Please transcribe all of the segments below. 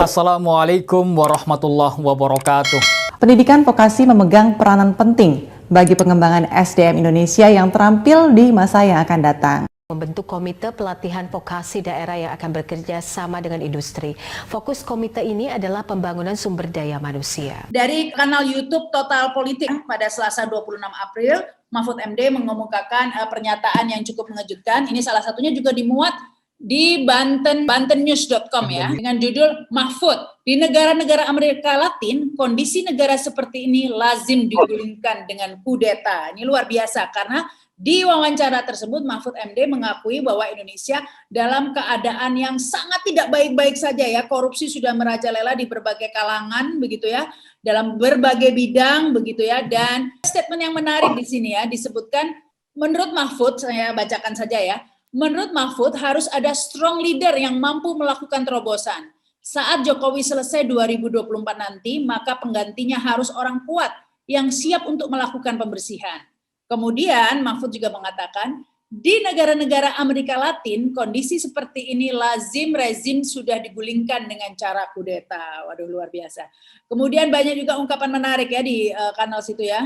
Assalamualaikum warahmatullahi wabarakatuh. Pendidikan vokasi memegang peranan penting bagi pengembangan SDM Indonesia yang terampil di masa yang akan datang. Membentuk komite pelatihan vokasi daerah yang akan bekerja sama dengan industri. Fokus komite ini adalah pembangunan sumber daya manusia. Dari kanal YouTube Total Politik pada Selasa 26 April, Mahfud MD mengemukakan pernyataan yang cukup mengejutkan. Ini salah satunya juga dimuat di bantennews.com ya, dengan judul Mahfud, di negara-negara Amerika Latin, kondisi negara seperti ini lazim digulingkan dengan kudeta. Ini luar biasa karena di wawancara tersebut Mahfud MD mengakui bahwa Indonesia dalam keadaan yang sangat tidak baik-baik saja ya, korupsi sudah merajalela di berbagai kalangan begitu ya, dalam berbagai bidang begitu ya, dan statement yang menarik di sini ya disebutkan menurut Mahfud, saya bacakan saja ya. Menurut Mahfud harus ada strong leader yang mampu melakukan terobosan. Saat Jokowi selesai 2024 nanti, maka penggantinya harus orang kuat yang siap untuk melakukan pembersihan. Kemudian Mahfud juga mengatakan, di negara-negara Amerika Latin, kondisi seperti ini rezim sudah digulingkan dengan cara kudeta. Waduh, luar biasa. Kemudian banyak juga ungkapan menarik ya di kanal situ ya.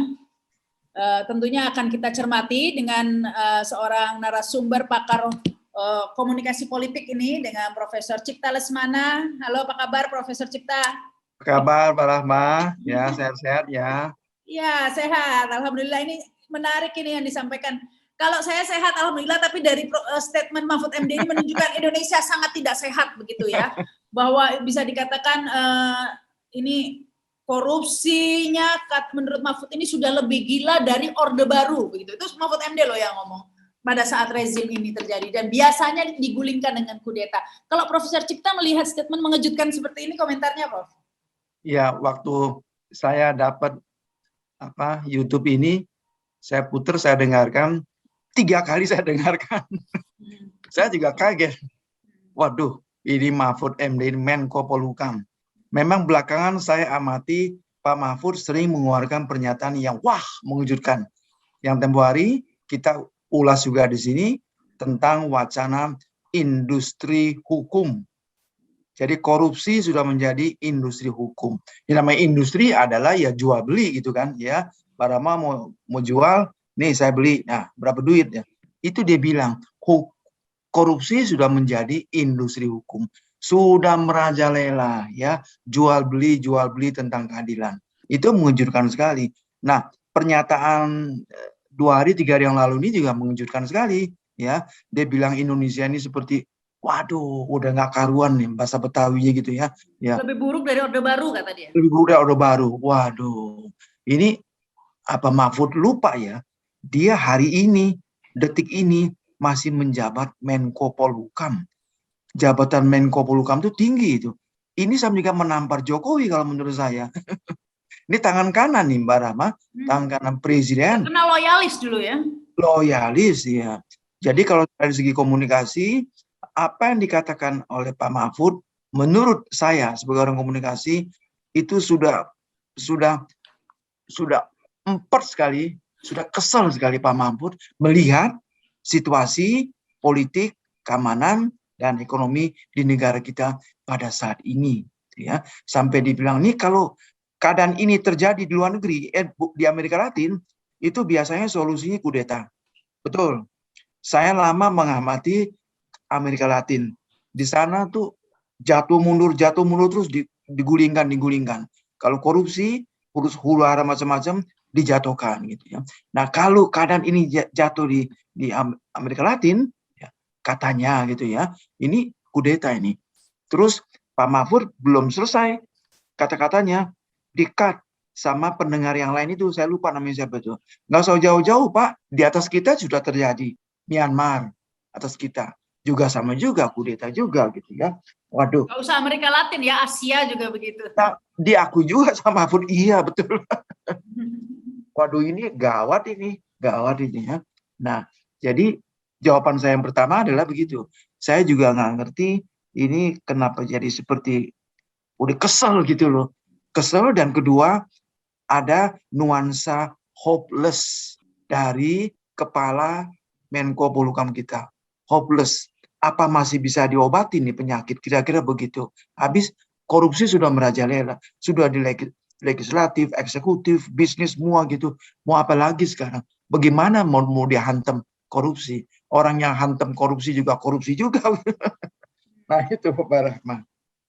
Tentunya akan kita cermati dengan seorang narasumber pakar komunikasi politik ini dengan Profesor Cipta Lesmana. Halo, apa kabar Profesor Cipta? Apa kabar Pak Rahma? Ya, sehat-sehat ya. Ya, sehat. Alhamdulillah, ini menarik ini yang disampaikan. Kalau saya sehat, alhamdulillah, tapi dari statement Mahfud MD ini menunjukkan Indonesia sangat tidak sehat begitu ya. Bahwa bisa dikatakan ini korupsinya menurut Mahfud ini sudah lebih gila dari Orde Baru begitu. Itu Mahfud MD loh yang ngomong pada saat rezim ini terjadi dan biasanya digulingkan dengan kudeta. Kalau Profesor Cipta melihat statement mengejutkan seperti ini, komentarnya Prof? Ya, waktu saya dapat YouTube ini, saya putar, saya dengarkan 3 kali saya dengarkan. Saya juga kaget. Waduh, ini Mahfud MD, Menko Polhukam. Memang belakangan saya amati Pak Mahfud sering mengeluarkan pernyataan yang mengejutkan. Yang tempo hari kita ulas juga di sini tentang wacana industri hukum. Jadi korupsi sudah menjadi industri hukum. Yang namanya industri adalah ya jual beli gitu kan ya. Pak Rama mau jual, nih saya beli, nah berapa duit ya. Itu dia bilang korupsi sudah menjadi industri hukum. Sudah merajalela ya, jual beli tentang keadilan. Itu mengejutkan sekali. Nah, pernyataan 2 hari 3 hari yang lalu ini juga mengejutkan sekali ya. Dia bilang Indonesia ini seperti waduh, udah nggak karuan nih bahasa Betawinya gitu ya. Lebih buruk dari Orde Baru kata dia. Lebih buruk dari Orde Baru. Waduh. Ini apa Mahfud lupa ya? Dia hari ini, detik ini masih menjabat Menko Polhukam. Jabatan Menko Polhukam itu tinggi itu. Ini sama juga menampar Jokowi kalau menurut saya. Ini tangan kanan nih Mbak Rama, tangan kanan presiden. Karena loyalis dulu ya. Loyalis ya. Jadi kalau dari segi komunikasi, apa yang dikatakan oleh Pak Mahfud, menurut saya sebagai orang komunikasi itu sudah empet sekali, sudah kesal sekali Pak Mahfud melihat situasi politik, keamanan dan ekonomi di negara kita pada saat ini ya. Sampai dibilang nih kalau keadaan ini terjadi di luar negeri di Amerika Latin itu biasanya solusinya kudeta. Betul. Saya lama mengamati Amerika Latin. Di sana tuh jatuh mundur terus digulingkan. Kalau korupsi, urus huru hara macam-macam dijatuhkan gitu ya. Nah, kalau keadaan ini jatuh di Amerika Latin katanya gitu ya, ini kudeta ini. Terus Pak Mahfud belum selesai kata-katanya, di-cut sama pendengar yang lain itu, saya lupa namanya siapa itu. Nggak usah jauh-jauh Pak, di atas kita sudah terjadi. Myanmar, atas kita. Juga sama juga, kudeta juga gitu ya. Waduh. Nggak usah Amerika Latin ya, Asia juga begitu. Nah, diakui juga sama Mahfud, iya betul. Waduh ini gawat ini ya. Nah, jadi jawaban saya yang pertama adalah begitu. Saya juga nggak ngerti ini kenapa jadi seperti udah kesel gitu loh. Kesel dan kedua ada nuansa hopeless dari kepala Menko Polhukam kita. Hopeless. Apa masih bisa diobati nih penyakit? Kira-kira begitu. Habis Korupsi sudah merajalela, sudah di legislatif, eksekutif, bisnis, semua gitu. Mau apa lagi sekarang? Bagaimana mau dihantam korupsi? Orang yang hantam korupsi juga. Nah itu Pak Rahma.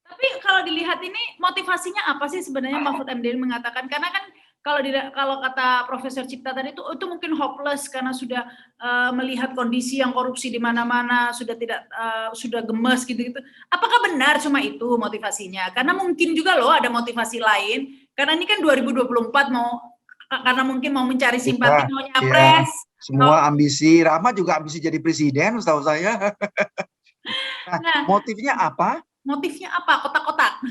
Tapi kalau dilihat ini motivasinya apa sih sebenarnya Mahfud MD mengatakan? Karena kan kalau kata Profesor Cipta tadi itu mungkin hopeless karena sudah melihat kondisi yang korupsi di mana-mana, sudah gemes gitu-gitu. Apakah benar cuma itu motivasinya? Karena mungkin juga loh ada motivasi lain. Karena ini kan 2024 karena mungkin mau mencari simpati, mau nyapres. Semua ambisi, Rahma juga ambisi jadi presiden, setahu saya. Nah, motifnya apa? Motifnya apa? Kotak-kotak.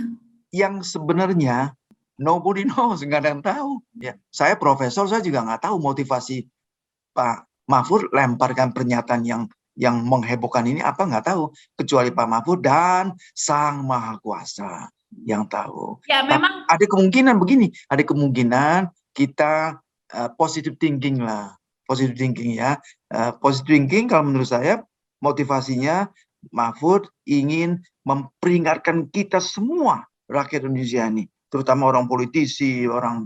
Yang sebenarnya nobody knows, nggak ada yang tahu. Ya, saya profesor, saya juga nggak tahu motivasi Pak Mahfud lemparkan pernyataan yang menghebohkan ini apa, nggak tahu. Kecuali Pak Mahfud dan Sang Maha Kuasa yang tahu. Ya, memang ada kemungkinan begini, ada kemungkinan kita positive thinking lah, positive thinking ya. Positive thinking kalau menurut saya motivasinya Mahfud ingin memperingatkan kita semua rakyat Indonesia ini, terutama orang politisi, orang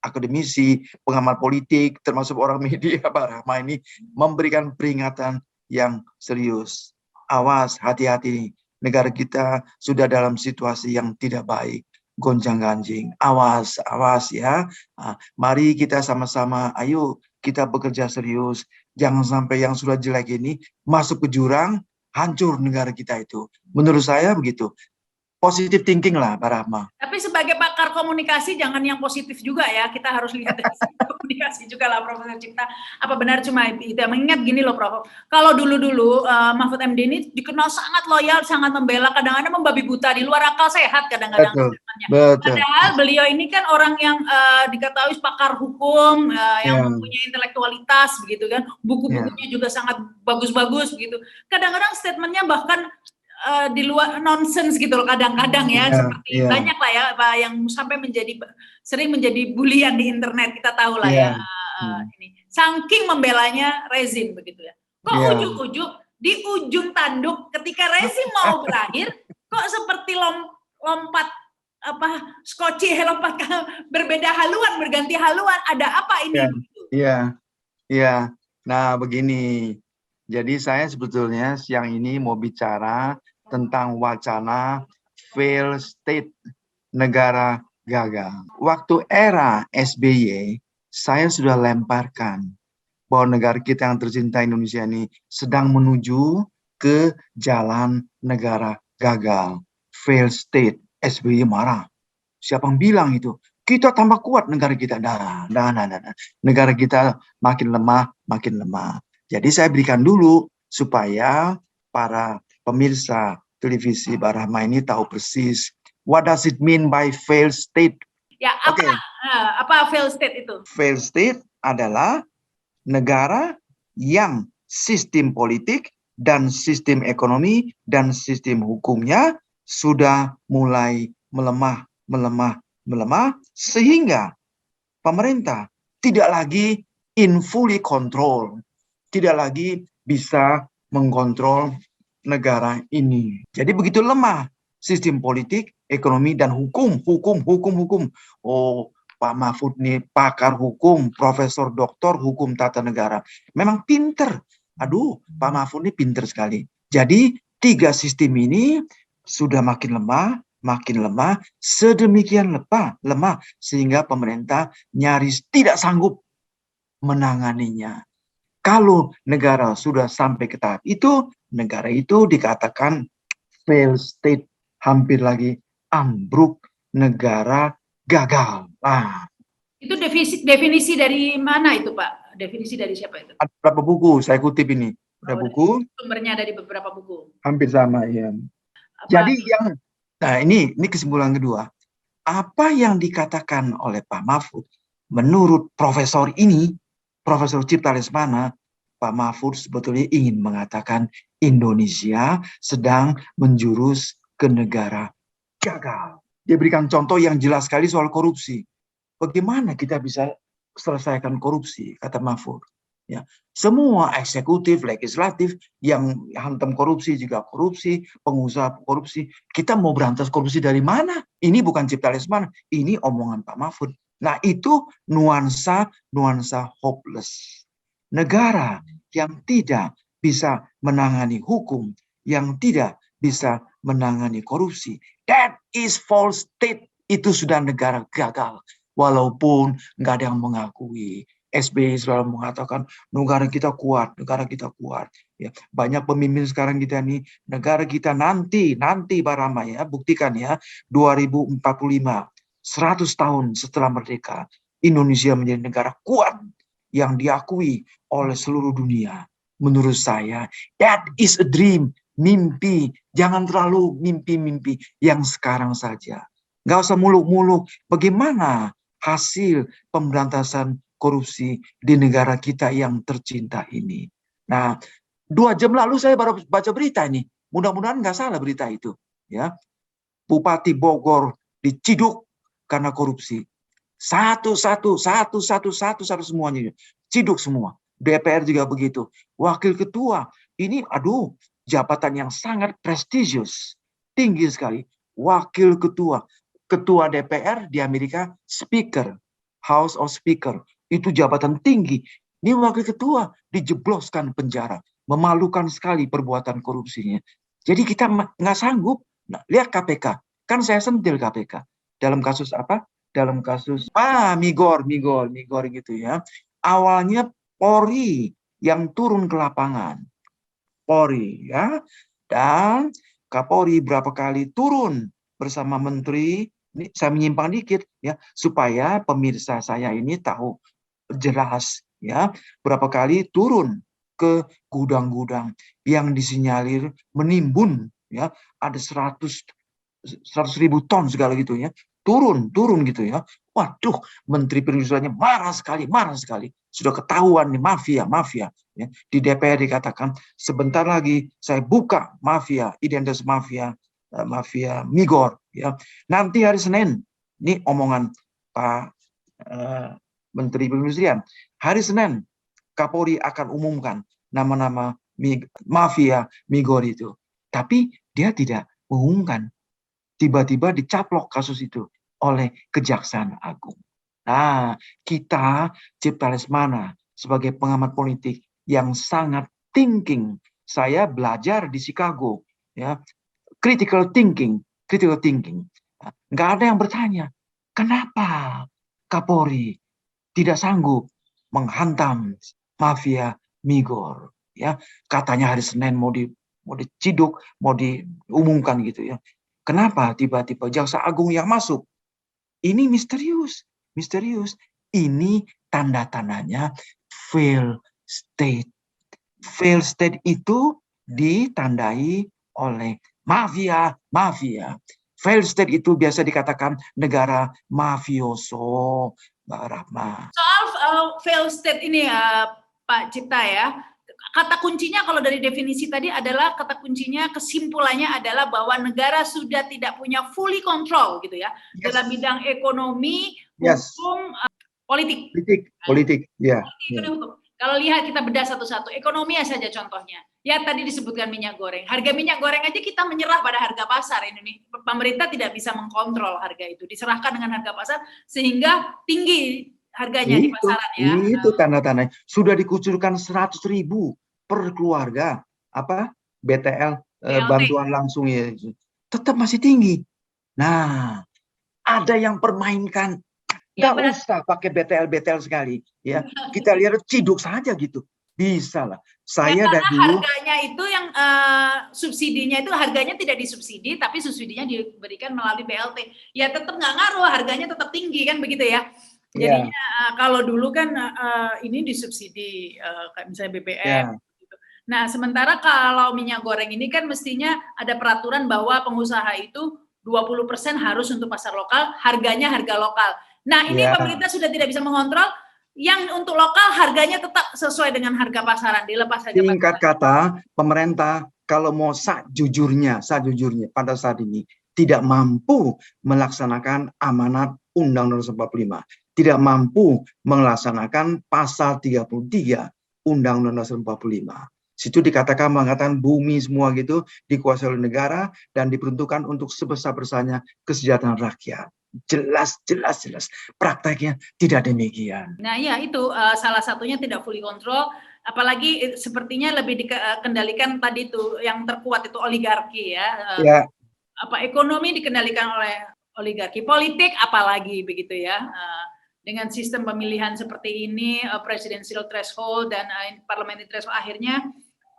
akademisi, pengamat politik, termasuk orang media, Pak Rahma ini memberikan peringatan yang serius. Awas, hati-hati, negara kita sudah dalam situasi yang tidak baik, gonjang-ganjing. Awas, awas ya. Mari kita sama-sama, ayo kita bekerja serius. Jangan sampai yang sudah jelek ini masuk ke jurang, hancur negara kita itu. Menurut saya begitu. Positive thinking lah, Pak Rahma. Tapi sebagai pakar komunikasi jangan yang positif juga ya. Kita harus lihat dari komunikasi juga lah, Profesor Cipta. Apa benar cuma itu? Mengingat gini loh, Prof. Kalau dulu-dulu Mahfud MD ini dikenal sangat loyal, sangat membela, kadang-kadang membabi buta, di luar akal sehat kadang-kadang. Padahal beliau ini kan orang yang diketahui pakar hukum, yang mempunyai intelektualitas begitu kan. Buku-bukunya juga sangat bagus-bagus begitu. Kadang-kadang statementnya bahkan di luar nonsens gitu loh kadang-kadang ya, seperti banyak lah ya yang sampai sering menjadi bulian di internet, kita tahu lah ya. Ini saking membelanya rezim begitu ya, kok ujuk-ujuk di ujung tanduk ketika rezim mau berakhir kok seperti lompat skoci, lompat berbeda haluan, berganti haluan, ada apa ini? Iya. Nah begini, jadi saya sebetulnya siang ini mau bicara tentang wacana failed state, negara gagal. Waktu era SBY, saya sudah lemparkan bahwa negara kita yang tercinta Indonesia ini sedang menuju ke jalan negara gagal. Failed state, SBY marah. Siapa yang bilang itu? Kita tambah kuat negara kita. Nah. Negara kita makin lemah. Jadi saya berikan dulu supaya para pemirsa televisi Pak Rahma ini tahu persis what does it mean by failed state. Ya, apa failed state itu? Failed state adalah negara yang sistem politik dan sistem ekonomi dan sistem hukumnya sudah mulai melemah sehingga pemerintah tidak lagi in fully control, tidak lagi bisa mengkontrol negara ini. Jadi begitu lemah sistem politik, ekonomi, dan hukum. Oh, Pak Mahfud nih pakar hukum, profesor doktor hukum tata negara. Memang pinter. Aduh, Pak Mahfud ini pinter sekali. Jadi 3 sistem ini sudah makin lemah, sedemikian lemah sehingga pemerintah nyaris tidak sanggup menanganinya. Kalau negara sudah sampai ke tahap itu, negara itu dikatakan failed state, hampir lagi ambruk, negara gagal. Itu definisi dari mana itu, Pak? Definisi dari siapa itu? Ada beberapa buku, saya kutip ini. Ada buku. Sumbernya dari beberapa buku. Hampir sama, ya. Jadi ini kesimpulan kedua. Apa yang dikatakan oleh Pak Mahfud, menurut profesor ini, Profesor Cipta Lesmana, Pak Mahfud sebetulnya ingin mengatakan Indonesia sedang menjurus ke negara gagal. Dia berikan contoh yang jelas sekali soal korupsi. Bagaimana kita bisa selesaikan korupsi, kata Mahfud. Ya, semua eksekutif, legislatif yang hantam korupsi juga korupsi, pengusaha korupsi. Kita mau berantas korupsi dari mana? Ini bukan Cipta Lesmana, ini omongan Pak Mahfud. Nah, itu nuansa hopeless. Negara yang tidak bisa menangani hukum, yang tidak bisa menangani korupsi, that is false state. Itu sudah negara gagal. Walaupun nggak ada yang mengakui. SBY selalu mengatakan negara kita kuat, negara kita kuat. Ya, banyak pemimpin sekarang kita nih, negara kita nanti Pak Rama ya, buktikan ya, 2045, 100 tahun setelah merdeka, Indonesia menjadi negara kuat yang diakui oleh seluruh dunia. Menurut saya, that is a dream, mimpi. Jangan terlalu mimpi-mimpi yang sekarang saja. Nggak usah muluk-muluk. Bagaimana hasil pemberantasan korupsi di negara kita yang tercinta ini? Nah, 2 jam lalu saya baru baca berita ini. Mudah-mudahan nggak salah berita itu. Ya, Bupati Bogor diciduk karena korupsi. Satu semuanya. Ciduk semua. DPR juga begitu. Wakil ketua. Ini jabatan yang sangat prestisius. Tinggi sekali. Wakil ketua. Ketua DPR di Amerika, Speaker, House of Speaker, itu jabatan tinggi. Ini wakil ketua dijebloskan penjara. Memalukan sekali perbuatan korupsinya. Jadi kita nggak sanggup. Nah, lihat KPK. Kan saya sentil KPK. Dalam kasus apa? Dalam kasus Migor gitu ya. Awalnya Polri yang turun ke lapangan. Polri ya. Dan Kapolri berapa kali turun bersama menteri. Ini saya menyimpang dikit ya, supaya pemirsa saya ini tahu jelas ya, berapa kali turun ke gudang-gudang yang disinyalir menimbun ya, ada 100.000 ton segala gitu ya, turun gitu ya. Waduh, menteri perindustriannya marah sekali, sudah ketahuan nih mafia ya. Di DPR dikatakan sebentar lagi saya buka mafia, identitas mafia Migor ya. Nanti hari Senin, ini omongan Pak Menteri Perindustrian, hari Senin Kapolri akan umumkan nama-nama mafia Migor itu. Tapi dia tidak mengumumkan. Tiba-tiba dicaplok kasus itu oleh Kejaksaan Agung. Nah, kita Cipta Lesmana sebagai pengamat politik yang sangat thinking. Saya belajar di Chicago ya. Critical thinking. Nggak ada yang bertanya, kenapa Kapolri tidak sanggup menghantam mafia Migor? Ya, katanya hari Senin mau diciduk, mau diumumkan gitu ya. Kenapa tiba-tiba Jaksa Agung yang masuk? Ini misterius. Ini tanda-tandanya fail state. Fail state itu ditandai oleh mafia. Failed state itu biasa dikatakan negara mafioso, Mbak Rahma. Soal failed state ini ya, Pak Cipta ya, kata kuncinya kalau dari definisi tadi adalah kesimpulannya adalah bahwa negara sudah tidak punya fully control gitu ya, dalam bidang ekonomi, hukum, politik, ya. Kalau lihat kita bedah satu-satu, ekonomi saja contohnya. Ya tadi disebutkan minyak goreng. Harga minyak goreng aja kita menyerah pada harga pasar. Ini pemerintah tidak bisa mengkontrol harga itu. Diserahkan dengan harga pasar sehingga tinggi harganya di pasaran ya. Itu tanda-tanda. Sudah dikucurkan 100.000 per keluarga. BTL, bantuan langsung ya. Tetap masih tinggi. Nah, ada yang permainkan. Nggak usah pakai BTL sekali ya, kita lihat ciduk saja gitu, bisa lah. Saya dari dulu harganya itu yang subsidinya itu harganya tidak disubsidi, tapi subsidinya diberikan melalui BLT. Ya tetap nggak ngaruh, harganya tetap tinggi kan begitu ya. Jadinya kalau dulu kan ini disubsidi kayak misalnya BBM. Gitu. Nah sementara kalau minyak goreng ini kan mestinya ada peraturan bahwa pengusaha itu 20% harus untuk pasar lokal, harganya harga lokal. Nah ini pemerintah sudah tidak bisa mengontrol, yang untuk lokal harganya tetap sesuai dengan harga pasaran, dilepas harga singkat kata, pemerintah kalau mau sajujurnya pada saat ini tidak mampu melaksanakan amanat Undang-Undang 45, tidak mampu melaksanakan pasal 33 Undang-Undang Dasar 45. Situ mengatakan bumi semua gitu dikuasai oleh negara dan diperuntukkan untuk sebesar-besarnya kesejahteraan rakyat. Jelas. Prakteknya tidak demikian. Nah, ya itu salah satunya tidak fully control, apalagi sepertinya lebih dikendalikan tadi itu yang terkuat itu oligarki ya. Ya. Ekonomi dikendalikan oleh oligarki, politik apalagi begitu ya. Dengan sistem pemilihan seperti ini, presidential threshold dan parliamentary threshold, akhirnya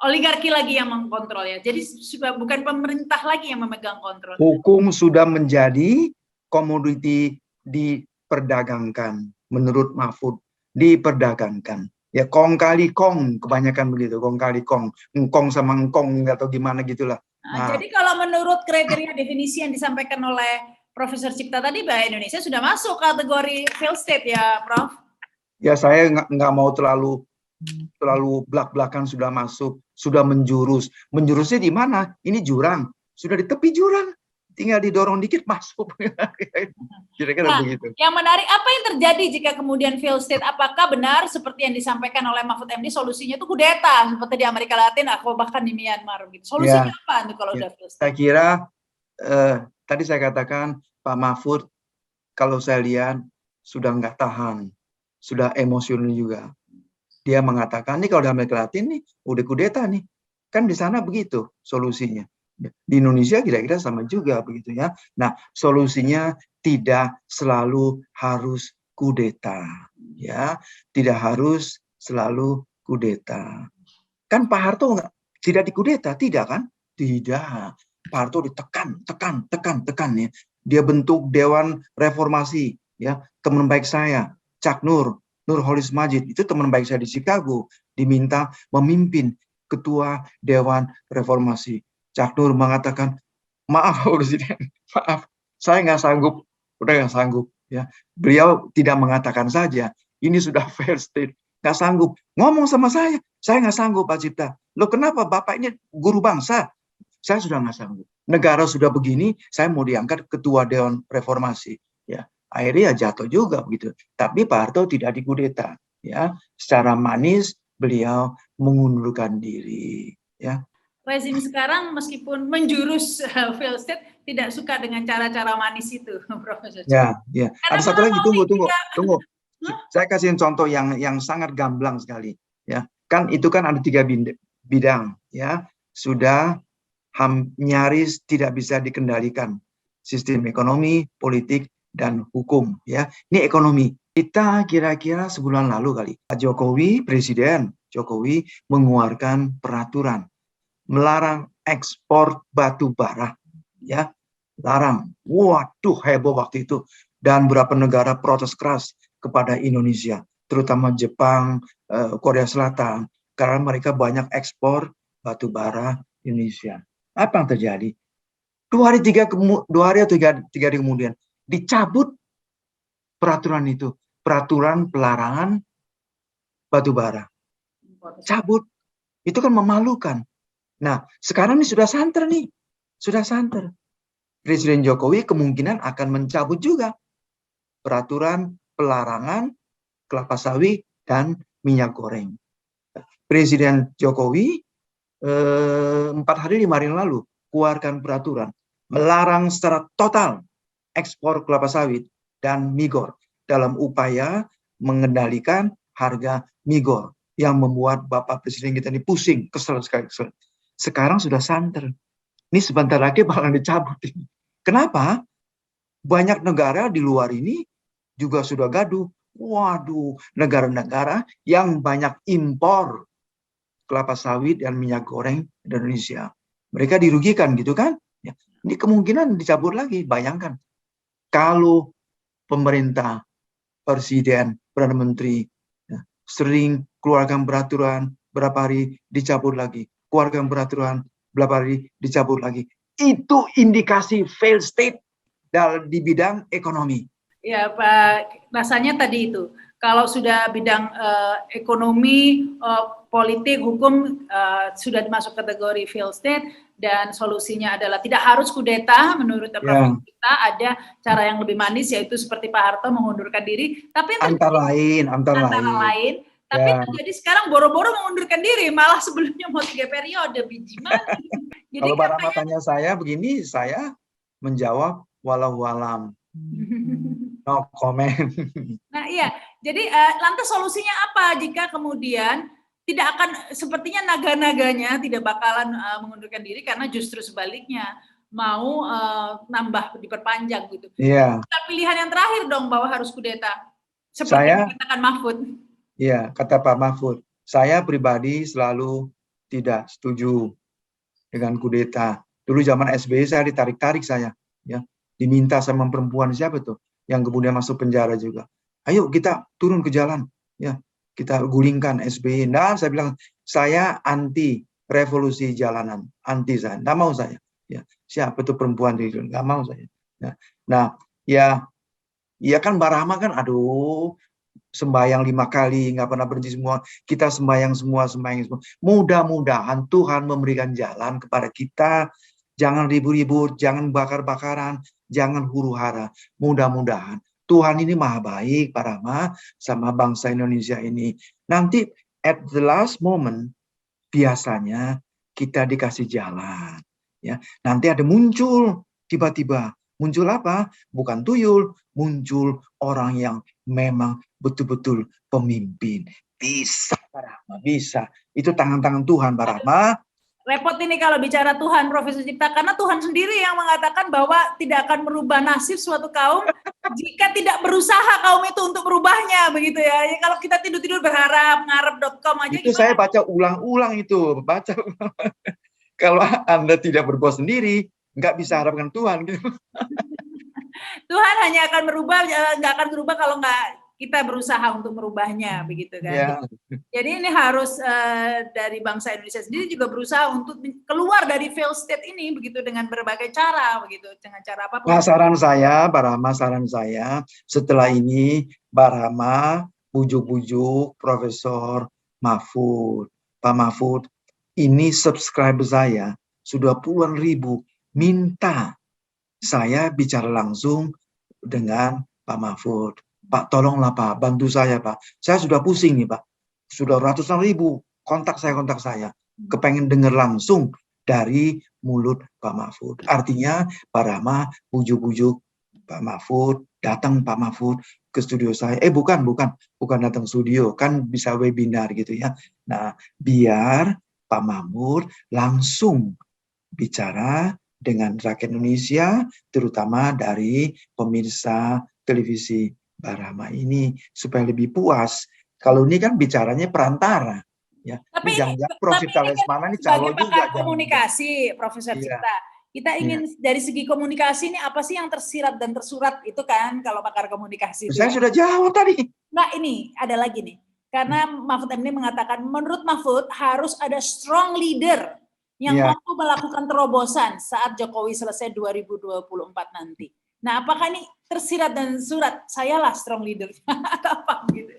oligarki lagi yang mengkontrol ya. Jadi bukan pemerintah lagi yang memegang kontrol. Hukum sudah menjadi komoditi diperdagangkan, menurut Mahfud, diperdagangkan. Ya kong kali kong, kebanyakan begitu, kong kali kong, engkong sama engkong atau gimana gitulah. Nah, jadi kalau menurut kriteria definisi yang disampaikan oleh Profesor Cipta tadi, bahwa Indonesia sudah masuk kategori failed state ya, Prof? Ya saya nggak mau terlalu belak-belakan, sudah masuk, sudah menjurus. Menjurusnya di mana? Ini jurang, sudah di tepi jurang, tinggal didorong dikit masuk. Kira-kira begitu. Yang menarik, apa yang terjadi jika kemudian failed state? Apakah benar seperti yang disampaikan oleh Mahfud MD, solusinya itu kudeta seperti di Amerika Latin atau bahkan di Myanmar gitu? Solusinya apa tuh kalau udah failed state? Saya kira tadi saya katakan Pak Mahfud, kalau saya lihat sudah nggak tahan, sudah emosional juga. Dia mengatakan nih kalau di Amerika Latin nih udah kudeta nih, kan di sana begitu solusinya. Di Indonesia kira-kira sama juga begitu ya. Nah, solusinya tidak selalu harus kudeta, ya, tidak harus selalu kudeta. Kan Pak Harto tidak dikudeta, tidak kan? Tidak. Pak Harto tekan ya. Dia bentuk Dewan Reformasi, ya, teman baik saya, Cak Nurholis Majid, itu teman baik saya di Chicago, diminta memimpin ketua Dewan Reformasi. Cak Nur mengatakan, maaf Presiden, maaf, saya nggak sanggup, udah nggak sanggup. Ya, beliau tidak mengatakan saja, ini sudah failed state, nggak sanggup. Ngomong sama saya nggak sanggup Pak Cipta. Loh kenapa? Bapak ini guru bangsa, saya sudah nggak sanggup. Negara sudah begini, saya mau diangkat ketua Dewan Reformasi. Ya, akhirnya ya jatuh juga begitu. Tapi Pak Harto tidak dikudeta. Ya, secara manis beliau mengundurkan diri. Ya. Rezim sekarang meskipun menjurus failed state tidak suka dengan cara-cara manis itu, Profesor. Ya. Ada satu lagi, tunggu. Saya kasih contoh yang sangat gamblang sekali. Ya, kan itu kan ada 3 bidang. Ya, sudah nyaris tidak bisa dikendalikan. Sistem ekonomi, politik, dan hukum. Ya, ini ekonomi. Kita kira-kira sebulan lalu kali, Pak Jokowi, Presiden Jokowi mengeluarkan peraturan melarang ekspor batu bara, ya, larang. Waduh, heboh waktu itu, dan beberapa negara protes keras kepada Indonesia, terutama Jepang, Korea Selatan, karena mereka banyak ekspor batu bara Indonesia. Apa yang terjadi? 2 hari atau 3 hari kemudian dicabut peraturan itu, peraturan pelarangan batu bara. Cabut, itu kan memalukan. Nah, sekarang ini sudah santer nih. Sudah santer. Presiden Jokowi kemungkinan akan mencabut juga peraturan pelarangan kelapa sawit dan minyak goreng. Presiden Jokowi 4 hari 5 hari lalu keluarkan peraturan melarang secara total ekspor kelapa sawit dan migor dalam upaya mengendalikan harga migor yang membuat Bapak Presiden kita ini pusing, kesel sekali. Sekarang sudah santer. Ini sebentar lagi bakalan dicabut ini. Kenapa? Banyak negara di luar ini juga sudah gaduh. Waduh, negara-negara yang banyak impor kelapa sawit dan minyak goreng di Indonesia. Mereka dirugikan gitu kan? Ya. Ini kemungkinan dicabut lagi. Bayangkan. Kalau pemerintah, presiden, perdana menteri ya, sering keluarkan peraturan, berapa hari dicabut lagi. Keluarkan peraturan, berapa hari dicabut lagi. Itu indikasi failed state di bidang ekonomi. Ya Pak, rasanya tadi itu. Kalau sudah bidang ekonomi, politik, hukum sudah masuk kategori failed state dan solusinya adalah tidak harus kudeta menurut Prof. Kita ada cara yang lebih manis yaitu seperti Pak Harto mengundurkan diri. Tapi antara lain Tapi Ya. jadi sekarang boro-boro mengundurkan diri, malah sebelumnya mau 3 periode, biji mana? Jadi Kalau Mbak Rahma katanya tanya saya begini, saya menjawab walau alam, no comment. Nah iya, jadi lantas solusinya apa jika kemudian tidak akan, sepertinya naga-naganya tidak bakalan mengundurkan diri karena justru sebaliknya mau nambah diperpanjang gitu. Iya, Kita pilihan yang terakhir dong bahwa harus kudeta. Seperti saya, yang dikatakan Mahfud. ya kata Pak Mahfud, saya pribadi selalu tidak setuju dengan kudeta. Dulu zaman SBY saya ditarik-tarik saya, ya, diminta sama perempuan siapa tuh, yang kemudian masuk penjara juga. Ayo kita turun ke jalan, ya, kita gulingkan SBY. Nah, saya bilang saya anti revolusi jalanan, anti saya, nggak mau saya. Ya, siapa tuh perempuan itu, nggak mau saya. Ya. Nah, ya kan Mbak Rahma kan, aduh, sembahyang 5 kali, nggak pernah berhenti semua. Kita sembahyang semua. Mudah-mudahan Tuhan memberikan jalan kepada kita. Jangan ribut-ribut, jangan bakar-bakaran, jangan huru-hara. Mudah-mudahan Tuhan ini maha baik, Pak Rahma, sama bangsa Indonesia ini. Nanti at the last moment, biasanya kita dikasih jalan. Ya, nanti ada muncul, tiba-tiba. Muncul apa? Bukan tuyul, muncul orang yang memang betul-betul pemimpin. Bisa, Pak Rahma, bisa. Itu tangan-tangan Tuhan, Pak Rahma. Repot ini kalau bicara Tuhan, Profesor Cipta, karena Tuhan sendiri yang mengatakan bahwa tidak akan merubah nasib suatu kaum jika tidak berusaha kaum itu untuk merubahnya, begitu ya. Ya kalau kita tidur-tidur berharap, ngarep.com aja Itu gimana? saya baca ulang-ulang itu. Kalau Anda tidak berbuat sendiri, nggak bisa harapkan Tuhan. Gitu. Tuhan hanya akan merubah, nggak akan berubah kalau nggak kita berusaha untuk merubahnya, begitu kan. Ya. Jadi ini harus dari bangsa Indonesia sendiri juga berusaha untuk keluar dari failed state ini, begitu, dengan berbagai cara, begitu, dengan cara apapun. Nah, saran saya, Pak Rahma, setelah ini Pak Rahma bujuk-bujuk Profesor Mahfud. Pak Mahfud, ini subscriber saya sudah puluhan ribu, minta saya bicara langsung dengan Pak Mahfud. Pak, tolonglah Pak, bantu saya Pak. Saya sudah pusing nih Pak. Sudah ratusan ribu kontak saya. Kepengen dengar langsung dari mulut Pak Mahfud. Artinya Pak Rahma bujuk-bujuk Pak Mahfud, datang Pak Mahfud ke studio saya. Bukan datang studio, kan bisa webinar gitu ya. Nah, biar Pak Mahfud langsung bicara dengan rakyat Indonesia, terutama dari pemirsa televisi Mbak Rahma ini, supaya lebih puas. Kalau ini kan bicaranya perantara, ya. Tapi jangan-jangan Prof. Cipta Lesmana ini calo sebagai juga. pakar komunikasi, Profesor Iya. Cipta, kita ingin dari segi komunikasi ini apa sih yang tersirat dan tersurat itu kan, kalau pakar komunikasi itu. Saya sudah jawab tadi. Nah ini ada lagi nih, karena Mahfud MD mengatakan menurut Mahfud harus ada strong leader yang mampu melakukan terobosan saat Jokowi selesai 2024 nanti. Nah, apakah ini tersirat dan surat? Sayalah strong leader atau apa gitu?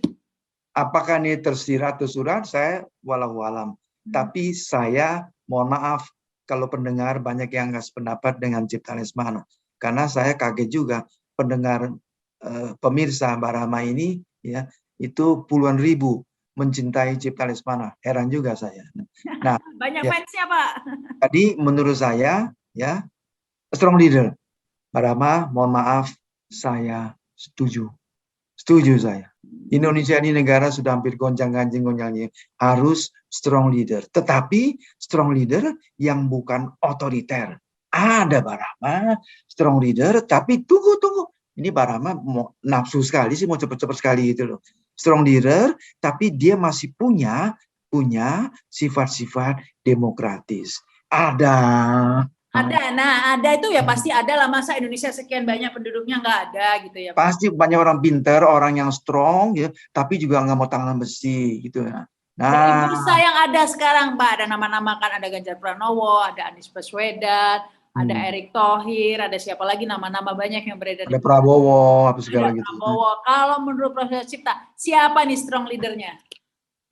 Apakah ini tersirat atau surat? Saya walau alam. Tapi saya mohon maaf kalau pendengar banyak yang nggak sependapat dengan Cipta Lesmana. Karena saya kaget juga pendengar pemirsa Mbak Rahma ini, ya, itu puluhan ribu mencintai Cipta Lesmana. Heran juga saya. Nah, banyak fansnya Pak. Tadi menurut saya, ya, strong leader. Mbak Rahma, mohon maaf, saya setuju. Setuju saya. Indonesia ini negara sudah hampir gonjang-ganjing, harus strong leader. Tetapi strong leader yang bukan otoriter. Ada Mbak Rahma, strong leader, tapi tunggu. Ini Mbak Rahma mau nafsu sekali sih, mau cepet-cepet sekali gitu loh. Strong leader, tapi dia masih punya sifat-sifat demokratis. Ada itu ya pasti ada lah, masa Indonesia sekian banyak penduduknya nggak ada gitu ya. Pasti banyak orang pinter, orang yang strong ya, tapi juga nggak mau tangan besi gitu ya. Dari bursa yang ada sekarang Pak, ada nama-nama kan, ada Ganjar Pranowo, ada Anies Baswedan, ada Erick Thohir, ada siapa lagi nama-nama banyak yang beredar. Ada Prabowo, apa segala gitu. Prabowo. Kalau menurut Profesor Cipta, siapa nih strong leadernya?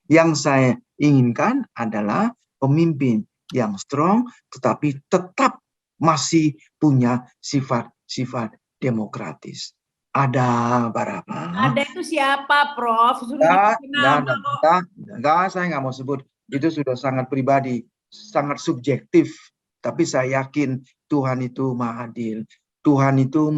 Yang saya inginkan adalah pemimpin yang strong, tetapi tetap masih punya sifat-sifat demokratis. Ada berapa? Ada itu siapa, Prof? Suruh nyebutin nama kok. Enggak, saya nggak mau sebut. Itu sudah sangat pribadi, sangat subjektif. Tapi saya yakin Tuhan itu Maha Adil. Tuhan itu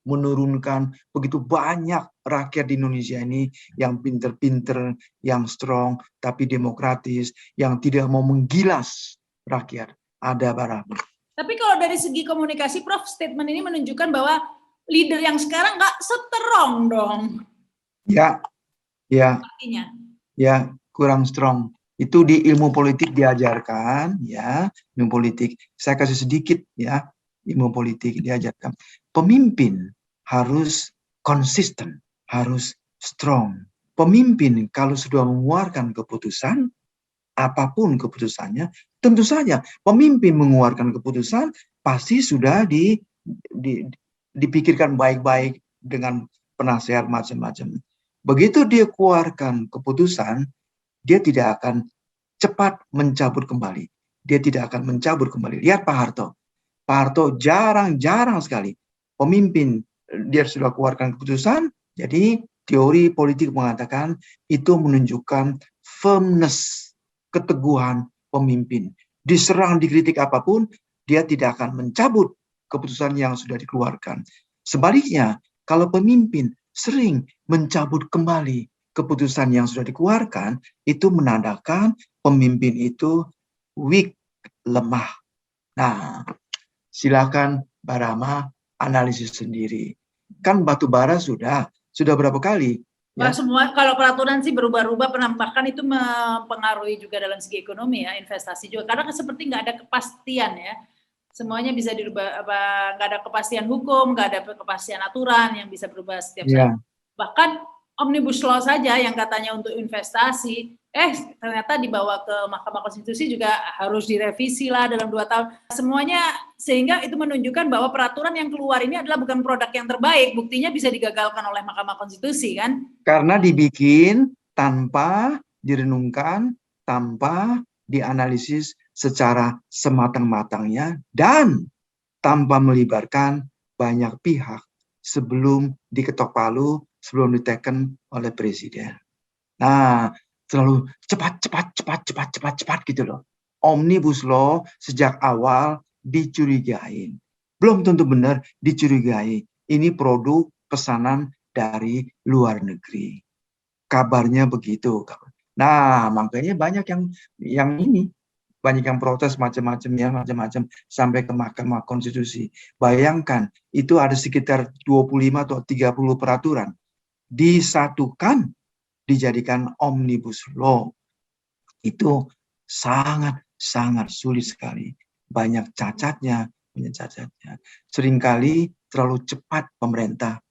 menurunkan begitu banyak rakyat di Indonesia ini yang pinter-pinter, yang strong, tapi demokratis, yang tidak mau menggilas rakyat. Ada berapa? Tapi kalau dari segi komunikasi, Prof, statement ini menunjukkan bahwa leader yang sekarang nggak strong dong. Ya, Artinya. ya, kurang strong. Itu di ilmu politik diajarkan, ya, ilmu politik. Saya kasih sedikit, ya, ilmu politik diajarkan. Pemimpin harus konsisten, harus strong. Pemimpin kalau sudah mengeluarkan keputusan, apapun keputusannya, tentu saja pemimpin mengeluarkan keputusan pasti sudah dipikirkan baik-baik dengan penasehat macam-macam. Begitu dia keluarkan keputusan, dia tidak akan cepat mencabut kembali. Dia tidak akan mencabut kembali. Lihat Pak Harto. Pak Harto jarang sekali pemimpin, dia sudah keluarkan keputusan, jadi teori politik mengatakan itu menunjukkan firmness, keteguhan pemimpin. Diserang, dikritik apapun, dia tidak akan mencabut keputusan yang sudah dikeluarkan. Sebaliknya, kalau pemimpin sering mencabut kembali keputusan yang sudah dikeluarkan, itu menandakan pemimpin itu weak, lemah. Nah, silakan Mbak Rama analisis sendiri. Kan batu bara sudah berapa kali? Ya. Semua kalau peraturan sih berubah-ubah, bahkan itu mempengaruhi juga dalam segi ekonomi ya, investasi juga. Karena seperti nggak ada kepastian ya. Semuanya bisa dirubah, nggak ada kepastian hukum, nggak ada kepastian aturan yang bisa berubah setiap saat. Bahkan Omnibus Law saja yang katanya untuk investasi, ternyata dibawa ke Mahkamah Konstitusi juga harus direvisi lah dalam 2 tahun. Semuanya, sehingga itu menunjukkan bahwa peraturan yang keluar ini adalah bukan produk yang terbaik, buktinya bisa digagalkan oleh Mahkamah Konstitusi kan? Karena dibikin tanpa direnungkan, tanpa dianalisis secara sematang-matangnya, dan tanpa melibatkan banyak pihak sebelum diketok palu, sebelum diteken oleh presiden. Nah, terlalu cepat gitu loh. Omnibus Law sejak awal dicurigain. Belum tentu benar dicurigai. Ini produk pesanan dari luar negeri. Kabarnya begitu. Nah, makanya banyak yang ini, banyak yang protes macam-macam sampai ke Mahkamah Konstitusi. Bayangkan, itu ada sekitar 25 atau 30 peraturan disatukan, dijadikan Omnibus Law. Itu sangat sulit sekali. Banyak cacatnya. Seringkali terlalu cepat pemerintah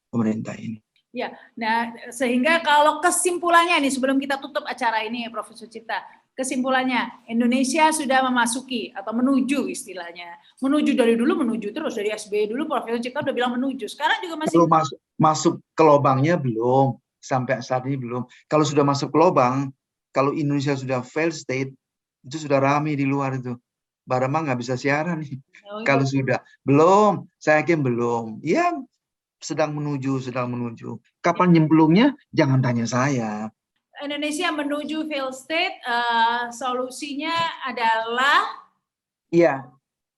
ini. Ya, nah sehingga kalau kesimpulannya nih sebelum kita tutup acara ini, Prof. Sucipta, kesimpulannya Indonesia sudah memasuki atau menuju istilahnya, menuju dari dulu menuju terus dari SBY dulu Prof. Sucipta udah bilang menuju, sekarang juga masih belum masuk ke lubangnya, belum sampai saat ini belum. Kalau sudah masuk ke lubang, kalau Indonesia sudah failed state, itu sudah ramai di luar itu. Barama nggak bisa siaran nih. Kalau sudah belum, saya yakin belum. Ya, sedang menuju. Kapan nyemplungnya? Jangan tanya saya. Indonesia menuju failed state, solusinya adalah? Iya,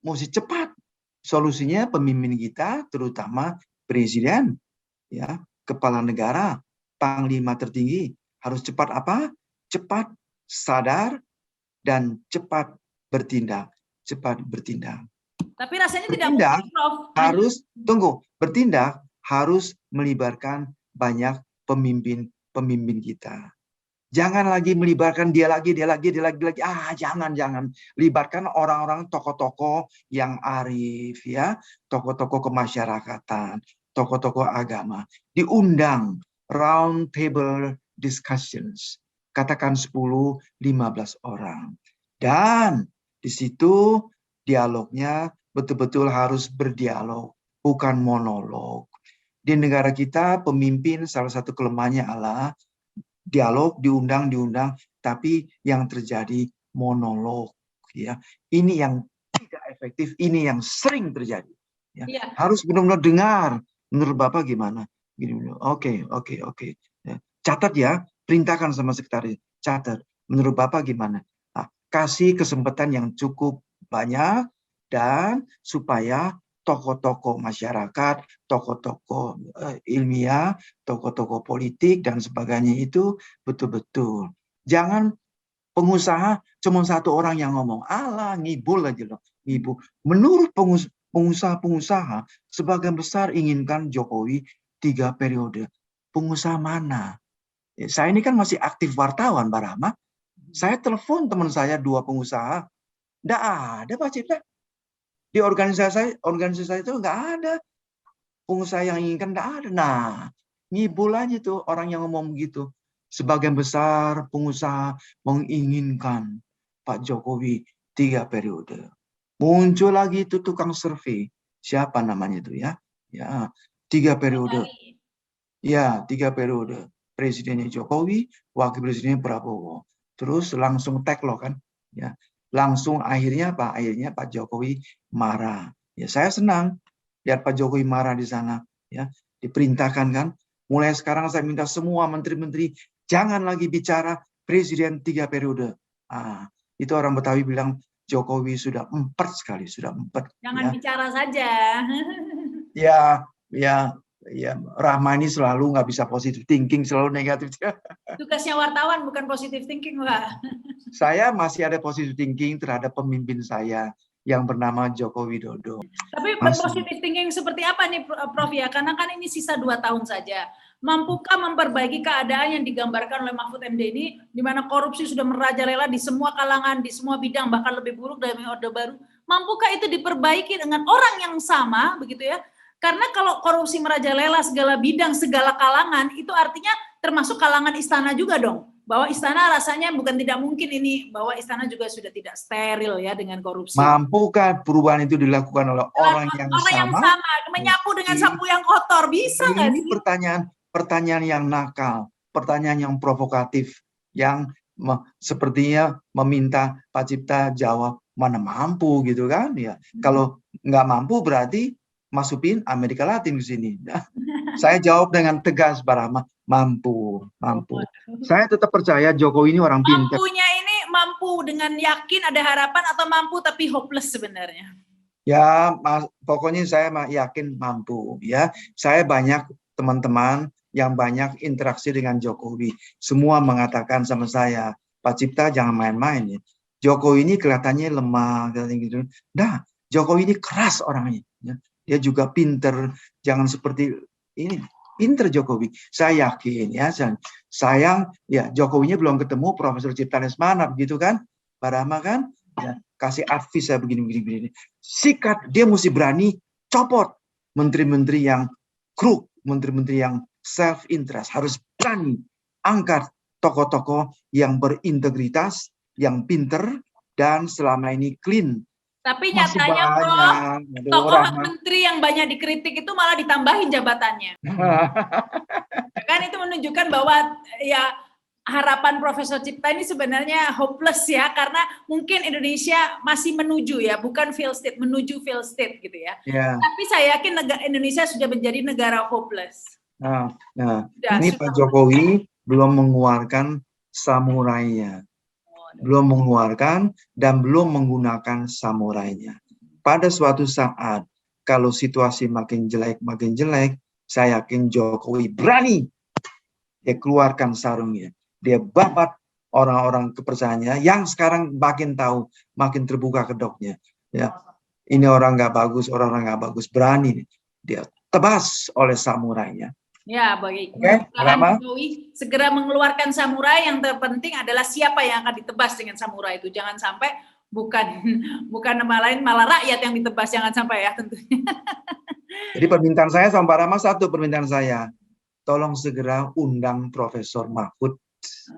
mesti cepat. Solusinya pemimpin kita, terutama presiden, ya, kepala negara, panglima tertinggi, harus cepat apa? Cepat sadar dan cepat bertindak. Tapi rasanya tidak mungkin, Prof. Bertindak harus melibatkan banyak pemimpin kita. Jangan lagi melibatkan dia lagi. Jangan. Libatkan orang-orang tokoh-tokoh yang arif, ya, tokoh-tokoh kemasyarakatan, tokoh-tokoh agama. Diundang round table discussions. Katakan 10-15 orang. Dan di situ dialognya betul-betul harus berdialog, bukan monolog. Di negara kita, pemimpin salah satu kelemahannya adalah dialog, diundang, tapi yang terjadi monolog. Ya, ini yang tidak efektif, ini yang sering terjadi. Ya. Harus benar-benar dengar, Menurut Bapak gimana? Gini, oke. Ya, catat ya, perintahkan sama sekretaris. Catat. Menurut Bapak gimana? Nah, kasih kesempatan yang cukup banyak dan supaya tokoh-tokoh masyarakat, tokoh-tokoh ilmiah, tokoh-tokoh politik dan sebagainya itu betul-betul. Jangan pengusaha cuma satu orang yang ngomong, alah ngibul aja loh, ngibul. Menurut pengusaha-pengusaha, sebagian besar inginkan Jokowi 3 periode. Pengusaha mana? Ya, saya ini kan masih aktif wartawan, Mbak Rahma. Saya telepon teman saya 2 pengusaha, nggak ada Pak Cipta. Di organisasi itu nggak ada pengusaha yang inginkan, nggak ada. Nah, ngibul aja tuh orang yang ngomong gitu. Sebagian besar pengusaha menginginkan Pak Jokowi 3 periode. Muncul lagi itu tukang survei. Siapa namanya itu ya? Ya, 3 periode. Ya, 3 periode. Presidennya Jokowi, wakil presidennya Prabowo. Terus langsung tag loh kan? Ya, langsung akhirnya Pak Jokowi marah. Ya, saya senang lihat Pak Jokowi marah di sana. Ya, diperintahkan kan. Mulai sekarang saya minta semua menteri-menteri jangan lagi bicara presiden 3 periode. Itu orang Betawi bilang Jokowi sudah empet sekali, sudah empet. Jangan bicara saja. Ya, Rahma ini selalu nggak bisa positive thinking, selalu negatif. Tugasnya wartawan bukan positive thinking, Pak. Saya masih ada positive thinking terhadap pemimpin saya yang bernama Joko Widodo. Tapi positive thinking seperti apa nih Prof ya? Karena kan ini sisa 2 tahun saja. Mampukah memperbaiki keadaan yang digambarkan oleh Mahfud MD ini, di mana korupsi sudah merajalela di semua kalangan, di semua bidang, bahkan lebih buruk dari Orde Baru? Mampukah itu diperbaiki dengan orang yang sama, begitu ya? Karena kalau korupsi merajalela segala bidang, segala kalangan, itu artinya termasuk kalangan istana juga dong. Bahwa istana rasanya bukan tidak mungkin ini, bahwa istana juga sudah tidak steril ya dengan korupsi. Mampukah perubahan itu dilakukan oleh orang yang sama? Menyapu dengan sapu yang kotor, bisa nggak sih? Ini pertanyaan yang nakal, pertanyaan yang provokatif, yang sepertinya meminta Pak Cipta jawab mana mampu gitu kan? Ya, kalau nggak mampu berarti masukin Amerika Latin ke sini. Saya jawab dengan tegas, Pak Rahma, mampu. Saya tetap percaya Jokowi ini orang pintar. Mampunya ini mampu dengan yakin ada harapan atau mampu tapi hopeless sebenarnya? Ya, pokoknya saya yakin mampu. Ya, saya banyak teman-teman yang banyak interaksi dengan Jokowi. Semua mengatakan sama saya, Pak Cipta jangan main-main ya. Jokowi ini kelihatannya lemah, gitu. Nah, Jokowi ini keras orangnya. Ya. Dia juga pinter, jangan seperti ini. Pinter Jokowi. Saya yakin ya. Sayang ya Jokowinya belum ketemu Profesor Cipta Lesmana begitu kan? Pak Rahma kan? Ya, kasih advice saya begini. Sikat, dia mesti berani copot menteri-menteri yang crook, menteri-menteri yang self-interest. Harus berani angkat tokoh-tokoh yang berintegritas, yang pinter, dan selama ini clean. Tapi nyatanya tokoh menteri yang banyak dikritik itu malah ditambahin jabatannya. Kan itu menunjukkan bahwa ya harapan Profesor Cipta ini sebenarnya hopeless ya, karena mungkin Indonesia masih menuju ya, bukan fail state, menuju fail state gitu ya. Tapi saya yakin Indonesia sudah menjadi negara hopeless. Nah, ini Pak Jokowi belum mengeluarkan samurainya. Belum mengeluarkan dan belum menggunakan samurainya. Pada suatu saat, kalau situasi makin jelek, saya yakin Jokowi berani. Dia keluarkan sarungnya. Dia babat orang-orang kepercayaannya yang sekarang makin tahu, makin terbuka kedoknya. Ya, ini orang nggak bagus, orang-orang nggak bagus, berani. Dia tebas oleh samurainya. Ya, baik. Jokowi segera mengeluarkan samurai. Yang terpenting adalah siapa yang akan ditebas dengan samurai itu. Jangan sampai bukan nama lain, malah rakyat yang ditebas. Jangan sampai ya tentunya. Jadi permintaan saya sama Pak Rahma satu permintaan saya. Tolong segera undang Profesor Mahfud.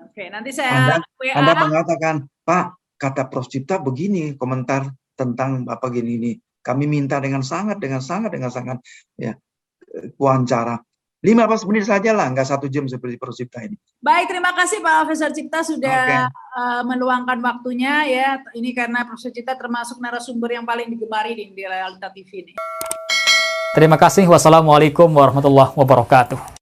Oke, nanti saya Anda mengatakan, Pak, kata Prof Cipta begini, komentar tentang Bapak gini. Kami minta dengan sangat ya wawancara. 15 menit saja lah, nggak 1 jam seperti Prof Cipta ini. Baik, terima kasih Pak Profesor Cipta sudah meluangkan waktunya ya. Ini karena Profesor Cipta termasuk narasumber yang paling digemari di Realita TV ini. Terima kasih. Wassalamualaikum warahmatullahi wabarakatuh.